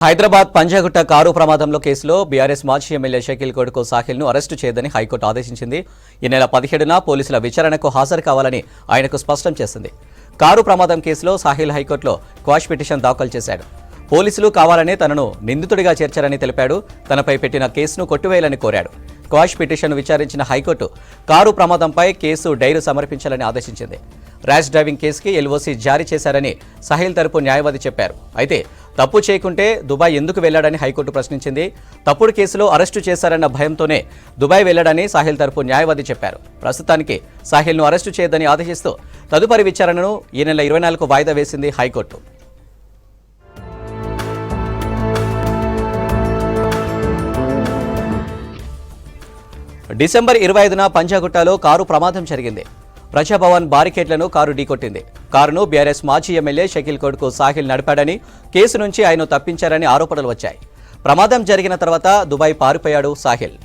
Hyderabad Panjagutta car ప్రమాదంలో కేసులో BRS మాజీ ఎమ్మెల్యే షకీల్ కొడుకు సాహిల్ను అరెస్టు చేయదని హైకోర్టు ఆదేశించింది. ఈ నెల 17న పోలీసుల విచారణకు హాజరు కావాలని ఆయనకు స్పష్టం చేసింది. కారు ప్రమాదం కేసులో సాహిల్ హైకోర్టులో క్వాష్ పిటిషన్ దాఖలు చేశాడు. పోలీసులు కావాలనే తనను నిందితుడిగా చేర్చారని తెలిపాడు. తనపై పెట్టిన కేసును కొట్టివేయాలని కోరాడు. క్వాష్ పిటిషన్ విచారించిన హైకోర్టు కారు ప్రమాదంపై కేసు డైరీ సమర్పించాలని ఆదేశించింది. ర్యాష్ డ్రైవింగ్ కేసుకి ఎల్ఓసీ జారీ చేశారని సాహిల్ తరపు న్యాయవాది చెప్పారు. అయితే తప్పు చేయకుంటే దుబాయ్ ఎందుకు వెళ్లాడని హైకోర్టు ప్రశ్నించింది. తప్పుడు కేసులో అరెస్టు చేశారన్న భయంతోనే దుబాయ్ వెళ్లాడని సాహిల్ తరపు న్యాయవాది చెప్పారు. ప్రస్తుతానికి సాహిల్ను అరెస్టు చేయొద్దని ఆదేశిస్తూ తదుపరి విచారణను ఈ నెల 24కు వాయిదా వేసింది హైకోర్టు. డిసెంబర్ 25న పంజాగుట్టలో కారు ప్రమాదం జరిగింది. ప్రజాభవన్ బారికేడ్లను కారు ఢీకొట్టింది. కారును బీఆర్ఎస్ మాజీ ఎమ్మెల్యే షకీల్ కొడుకు సాహిల్ నడిపాడని, కేసు నుంచి ఆయన తప్పించారని ఆరోపణలు వచ్చాయి. ప్రమాదం జరిగిన తర్వాత దుబాయ్ పారిపోయాడు సాహిల్.